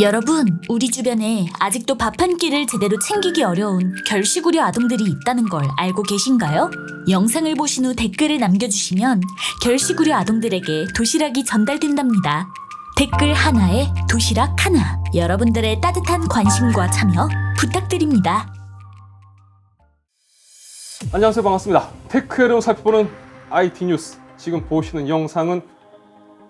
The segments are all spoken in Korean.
여러분, 우리 주변에 아직도 밥 한 끼를 제대로 챙기기 어려운 결식우려 아동들이 있다는 걸 알고 계신가요? 영상을 보신 후 댓글을 남겨주시면 결식우려 아동들에게 도시락이 전달된답니다. 댓글 하나에 도시락 하나. 여러분들의 따뜻한 관심과 참여 부탁드립니다. 안녕하세요, 반갑습니다. 테크를 살펴보는 IT 뉴스. 지금 보시는 영상은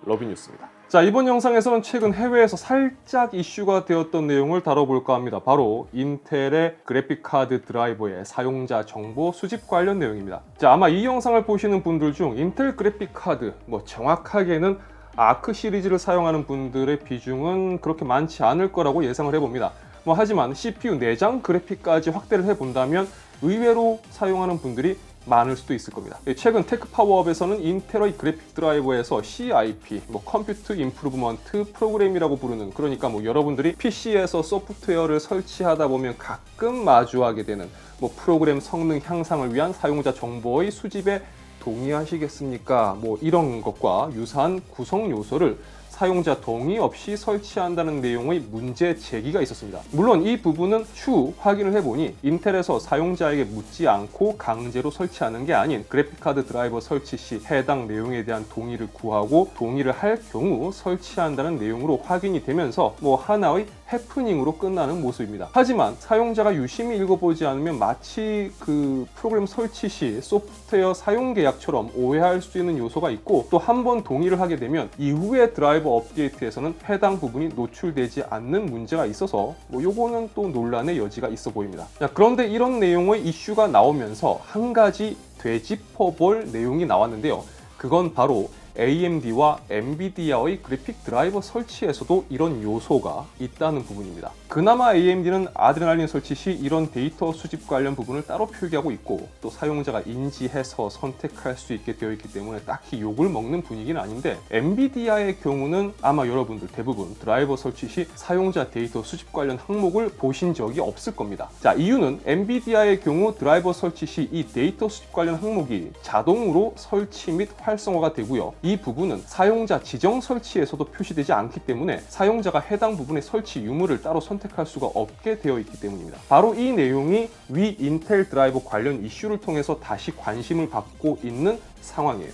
러비뉴스입니다. 자, 이번 영상에서는 최근 해외에서 살짝 이슈가 되었던 내용을 다뤄볼까 합니다. 바로 인텔의 그래픽카드 드라이버의 사용자 정보 수집 관련 내용입니다. 자, 아마 이 영상을 보시는 분들 중 인텔 그래픽카드, 정확하게는 아크 시리즈를 사용하는 분들의 비중은 그렇게 많지 않을 거라고 예상을 해봅니다. 하지만 CPU 내장 그래픽까지 확대를 해본다면 의외로 사용하는 분들이 많을 수도 있을 겁니다. 최근 테크파워업에서는 인텔의 그래픽 드라이버에서 CIP, 컴퓨터 임프루브먼트 프로그램이라고 부르는, 그러니까 여러분들이 PC에서 소프트웨어를 설치하다 보면 가끔 마주하게 되는 프로그램 성능 향상을 위한 사용자 정보의 수집에 동의하시겠습니까? 이런 것과 유사한 구성 요소를 사용자 동의 없이 설치한다는 내용의 문제 제기가 있었습니다. 물론 이 부분은 추후 확인을 해보니 인텔에서 사용자에게 묻지 않고 강제로 설치하는 게 아닌 그래픽카드 드라이버 설치 시 해당 내용에 대한 동의를 구하고 동의를 할 경우 설치한다는 내용으로 확인이 되면서 하나의 해프닝으로 끝나는 모습입니다. 하지만 사용자가 유심히 읽어보지 않으면 마치 그 프로그램 설치 시 소프트웨어 사용 계약처럼 오해할 수 있는 요소가 있고, 또 한 번 동의를 하게 되면 이후에 드라이버 업데이트에서는 해당 부분이 노출되지 않는 문제가 있어서 요거는 또 논란의 여지가 있어 보입니다. 자, 그런데 이런 내용의 이슈가 나오면서 한 가지 되짚어볼 내용이 나왔는데요. 그건 바로 AMD와 엔비디아의 그래픽 드라이버 설치에서도 이런 요소가 있다는 부분입니다. 그나마 AMD는 아드레날린 설치 시 이런 데이터 수집 관련 부분을 따로 표기하고 있고, 또 사용자가 인지해서 선택할 수 있게 되어 있기 때문에 딱히 욕을 먹는 분위기는 아닌데, 엔비디아의 경우는 아마 여러분들 대부분 드라이버 설치 시 사용자 데이터 수집 관련 항목을 보신 적이 없을 겁니다. 자, 이유는 엔비디아의 경우 드라이버 설치 시 이 데이터 수집 관련 항목이 자동으로 설치 및 활성화가 되고요. 이 부분은 사용자 지정 설치에서도 표시되지 않기 때문에 사용자가 해당 부분의 설치 유무를 따로 선택할 수가 없게 되어 있기 때문입니다. 바로 이 내용이 위 인텔 드라이버 관련 이슈를 통해서 다시 관심을 받고 있는 상황이에요.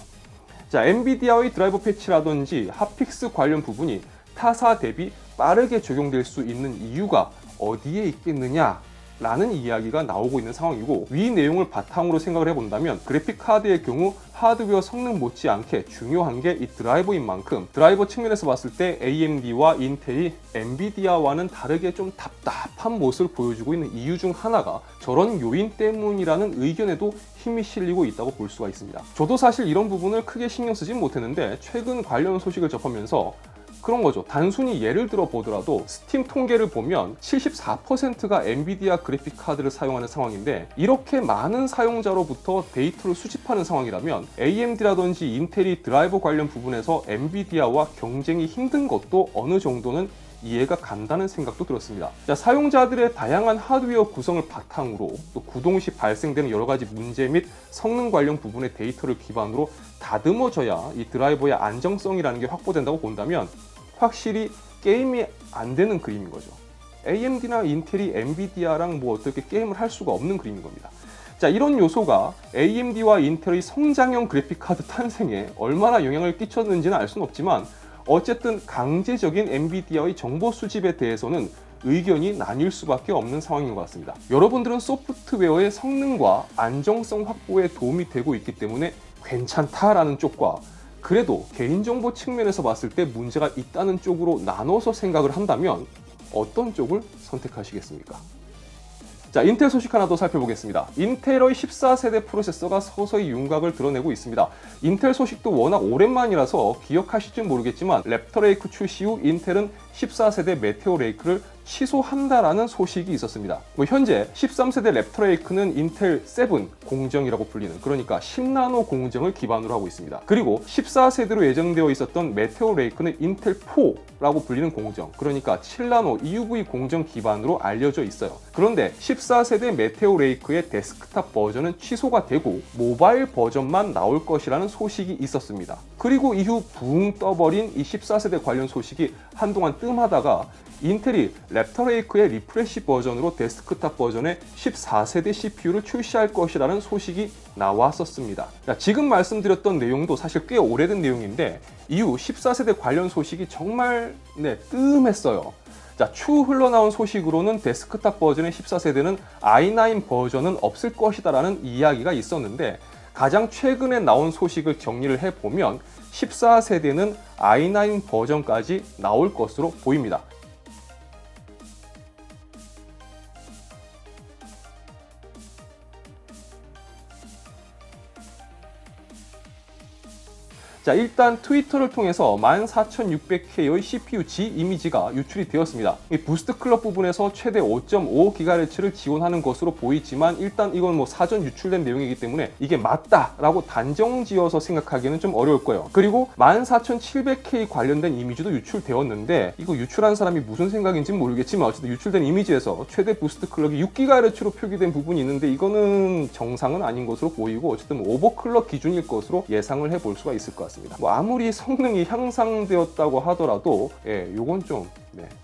자, 엔비디아의 드라이버 패치라든지 핫픽스 관련 부분이 타사 대비 빠르게 적용될 수 있는 이유가 어디에 있겠느냐 라는 이야기가 나오고 있는 상황이고, 위 내용을 바탕으로 생각을 해본다면 그래픽 카드의 경우 하드웨어 성능 못지않게 중요한 게 이 드라이버인 만큼, 드라이버 측면에서 봤을 때 AMD와 인텔이 엔비디아와는 다르게 좀 답답한 모습을 보여주고 있는 이유 중 하나가 저런 요인 때문이라는 의견에도 힘이 실리고 있다고 볼 수가 있습니다. 저도 사실 이런 부분을 크게 신경 쓰진 못했는데 최근 관련 소식을 접하면서 그런 거죠. 단순히 예를 들어 보더라도 스팀 통계를 보면 74%가 엔비디아 그래픽 카드를 사용하는 상황인데, 이렇게 많은 사용자로부터 데이터를 수집하는 상황이라면 AMD라든지 인텔이 드라이버 관련 부분에서 엔비디아와 경쟁이 힘든 것도 어느 정도는 이해가 간다는 생각도 들었습니다. 자, 사용자들의 다양한 하드웨어 구성을 바탕으로 또 구동 시 발생되는 여러 가지 문제 및 성능 관련 부분의 데이터를 기반으로 다듬어져야 이 드라이버의 안정성이라는 게 확보된다고 본다면 확실히 게임이 안 되는 그림인 거죠. AMD나 인텔이 엔비디아랑 어떻게 게임을 할 수가 없는 그림인 겁니다. 자, 이런 요소가 AMD와 인텔의 성장형 그래픽카드 탄생에 얼마나 영향을 끼쳤는지는 알 수는 없지만, 어쨌든 강제적인 엔비디아의 정보 수집에 대해서는 의견이 나뉠 수밖에 없는 상황인 것 같습니다. 여러분들은 소프트웨어의 성능과 안정성 확보에 도움이 되고 있기 때문에 괜찮다라는 쪽과, 그래도 개인정보 측면에서 봤을 때 문제가 있다는 쪽으로 나눠서 생각을 한다면 어떤 쪽을 선택하시겠습니까? 자, 인텔 소식 하나 더 살펴보겠습니다. 인텔의 14세대 프로세서가 서서히 윤곽을 드러내고 있습니다. 인텔 소식도 워낙 오랜만이라서 기억하실지 모르겠지만, 랩터 레이크 출시 후 인텔은 14세대 메테오 레이크를 취소한다라는 소식이 있었습니다. 현재 13세대 랩터 레이크는 인텔 7 공정이라고 불리는, 그러니까 10나노 공정을 기반으로 하고 있습니다. 그리고 14세대로 예정되어 있었던 메테오 레이크는 인텔 4라고 불리는 공정, 그러니까 7나노 EUV 공정 기반으로 알려져 있어요. 그런데 14세대 메테오 레이크의 데스크탑 버전은 취소가 되고 모바일 버전만 나올 것이라는 소식이 있었습니다. 그리고 이후 붕 떠버린 이 14세대 관련 소식이 한동안 뜸하다가 인텔이 랩터 레이크의 리프레시 버전으로 데스크탑 버전의 14세대 CPU를 출시할 것이라는 소식이 나왔었습니다. 지금 말씀드렸던 내용도 사실 꽤 오래된 내용인데 이후 14세대 관련 소식이 정말 뜸했어요. 추후 흘러나온 소식으로는 데스크탑 버전의 14세대는 i9 버전은 없을 것이다라는 이야기가 있었는데 가장 최근에 나온 소식을 정리를 해보면 14세대는 i9 버전까지 나올 것으로 보입니다. 일단 트위터를 통해서 14600K의 CPU-G 이미지가 유출이 되었습니다. 이 부스트 클럭 부분에서 최대 5.5GHz를 지원하는 것으로 보이지만 일단 이건 사전 유출된 내용이기 때문에 이게 맞다라고 단정지어서 생각하기는 좀 어려울 거예요. 그리고 14700K 관련된 이미지도 유출되었는데 이거 유출한 사람이 무슨 생각인지 모르겠지만 어쨌든 유출된 이미지에서 최대 부스트 클럭이 6GHz로 표기된 부분이 있는데 이거는 정상은 아닌 것으로 보이고 어쨌든 오버클럭 기준일 것으로 예상을 해볼 수가 있을 것 같습니다. 아무리 성능이 향상되었다고 하더라도 요건 좀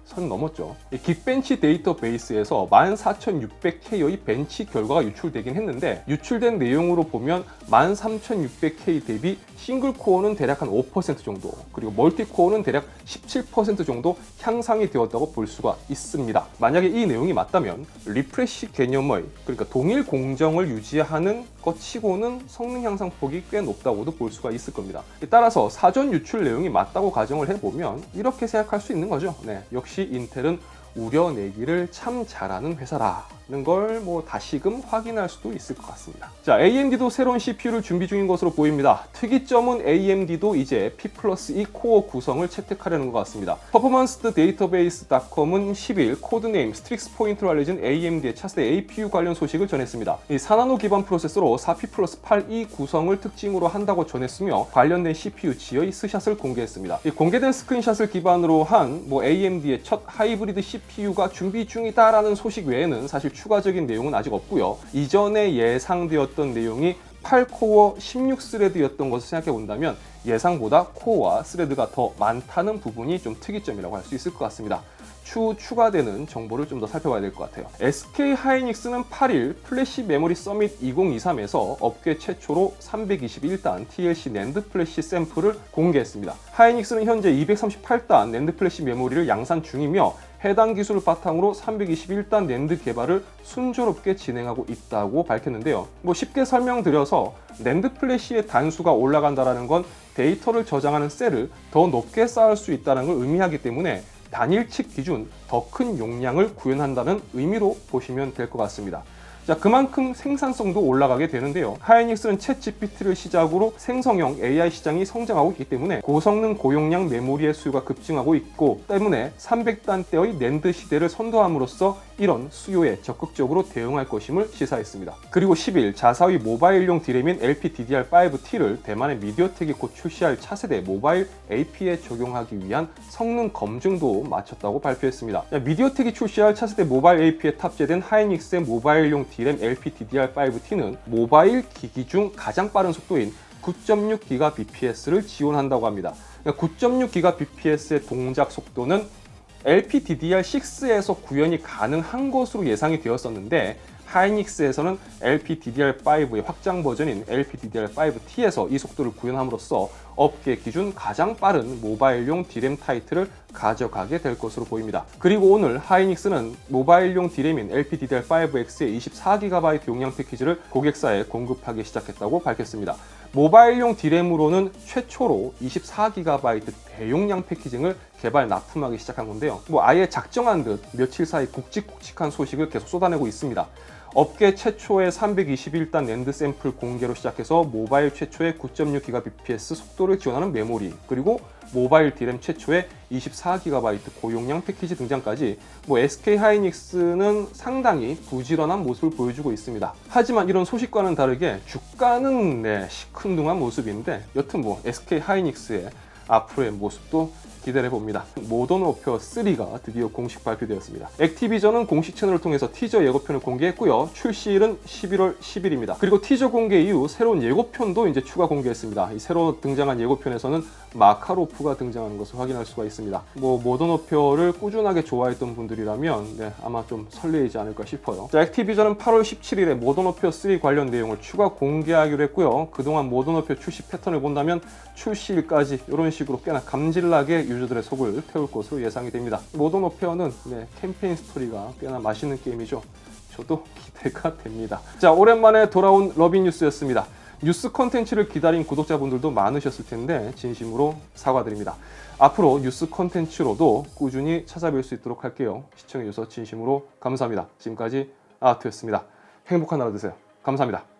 선 넘었죠. 긱벤치 데이터베이스에서 14600K의 벤치 결과가 유출되긴 했는데 유출된 내용으로 보면 13600K 대비 싱글 코어는 대략 한 5% 정도 그리고 멀티 코어는 대략 17% 정도 향상이 되었다고 볼 수가 있습니다. 만약에 이 내용이 맞다면 리프레시 개념의 그러니까 동일 공정을 유지하는 것 치고는 성능 향상폭이 꽤 높다고도 볼 수가 있을 겁니다. 따라서 사전 유출 내용이 맞다고 가정을 해보면 이렇게 생각할 수 있는 거죠. 역시 인텔은 우려내기를 참 잘하는 회사라는 걸 다시금 확인할 수도 있을 것 같습니다. AMD도 새로운 CPU를 준비 중인 것으로 보입니다. 특이점은 AMD도 이제 P+E 코어 구성을 채택하려는 것 같습니다. 퍼포먼스 데이터베이스.com은 10일 코드네임 스트릭스 포인트로 알려진 AMD의 차세대 APU 관련 소식을 전했습니다. 이 4나노 기반 프로세서로 4P+8E 구성을 특징으로 한다고 전했으며 관련된 CPU G의 스샷을 공개했습니다. 이 공개된 스크린샷을 기반으로 한 AMD의 첫 하이브리드 CPU가 준비 중이다라는 소식 외에는 사실 추가적인 내용은 아직 없고요. 이전에 예상되었던 내용이 8코어 16스레드였던 것을 생각해 본다면 예상보다 코어와 스레드가 더 많다는 부분이 좀 특이점이라고 할 수 있을 것 같습니다. 추후 추가되는 정보를 좀 더 살펴봐야 될 것 같아요. SK 하이닉스는 8일 플래시 메모리 서밋 2023에서 업계 최초로 321단 TLC 낸드 플래시 샘플을 공개했습니다. 하이닉스는 현재 238단 낸드 플래시 메모리를 양산 중이며 해당 기술을 바탕으로 321단 낸드 개발을 순조롭게 진행하고 있다고 밝혔는데요. 쉽게 설명드려서 낸드 플래시의 단수가 올라간다는 건 데이터를 저장하는 셀을 더 높게 쌓을 수 있다는 걸 의미하기 때문에 단일칩 기준 더 큰 용량을 구현한다는 의미로 보시면 될 것 같습니다. 그만큼 생산성도 올라가게 되는데요. 하이닉스는 챗GPT를 시작으로 생성형 AI 시장이 성장하고 있기 때문에 고성능 고용량 메모리의 수요가 급증하고 있고 때문에 300단대의 낸드 시대를 선도함으로써 이런 수요에 적극적으로 대응할 것임을 시사했습니다. 그리고 10일 자사의 모바일용 디램인 LPDDR5T를 대만의 미디어텍이 곧 출시할 차세대 모바일 AP에 적용하기 위한 성능 검증도 마쳤다고 발표했습니다. 미디어텍이 출시할 차세대 모바일 AP에 탑재된 하이닉스의 모바일용 디램 LPDDR5T는 모바일 기기 중 가장 빠른 속도인 9.6GBps를 지원한다고 합니다. 9.6GBps의 동작 속도는 LPDDR6에서 구현이 가능한 것으로 예상이 되었었는데 하이닉스에서는 LPDDR5의 확장 버전인 LPDDR5T에서 이 속도를 구현함으로써 업계 기준 가장 빠른 모바일용 디램 타이틀을 가져가게 될 것으로 보입니다. 그리고 오늘 하이닉스는 모바일용 디램인 LPDDR5X의 24GB 용량 패키지를 고객사에 공급하기 시작했다고 밝혔습니다. 모바일용 디램으로는 최초로 24GB 대용량 패키징을 개발 납품하기 시작한 건데요. 아예 작정한 듯 며칠 사이 굵직굵직한 소식을 계속 쏟아내고 있습니다. 업계 최초의 321단 낸드 샘플 공개로 시작해서 모바일 최초의 9.6GBps 속도를 지원하는 메모리, 그리고 모바일 디램 최초의 24GB 고용량 패키지 등장까지 SK 하이닉스는 상당히 부지런한 모습을 보여주고 있습니다. 하지만 이런 소식과는 다르게 주가는 시큰둥한 모습인데 여튼 SK 하이닉스의 앞으로의 모습도 기대를 해봅니다. 모던 워페어 3가 드디어 공식 발표되었습니다. 액티비전은 공식 채널을 통해서 티저 예고편을 공개했고요. 출시일은 11월 10일입니다. 그리고 티저 공개 이후 새로운 예고편도 이제 추가 공개했습니다. 이 새로 등장한 예고편에서는 마카로프가 등장하는 것을 확인할 수가 있습니다. 모던 워페어를 꾸준하게 좋아했던 분들이라면 아마 좀 설레이지 않을까 싶어요. 자, 액티비전은 8월 17일에 모던 워페어 3 관련 내용을 추가 공개하기로 했고요. 그동안 모던 워페어 출시 패턴을 본다면 출시일까지 이런 식으로 꽤나 감질나게 유저들의 속을 태울 것으로 예상이 됩니다. 모던 워페어는 캠페인 스토리가 꽤나 맛있는 게임이죠. 저도 기대가 됩니다. 자, 오랜만에 돌아온 러비뉴스였습니다. 뉴스 컨텐츠를 기다린 구독자분들도 많으셨을 텐데 진심으로 사과드립니다. 앞으로 뉴스 컨텐츠로도 꾸준히 찾아뵐 수 있도록 할게요. 시청해주셔서 진심으로 감사합니다. 지금까지 아트였습니다. 행복한 하루 되세요. 감사합니다.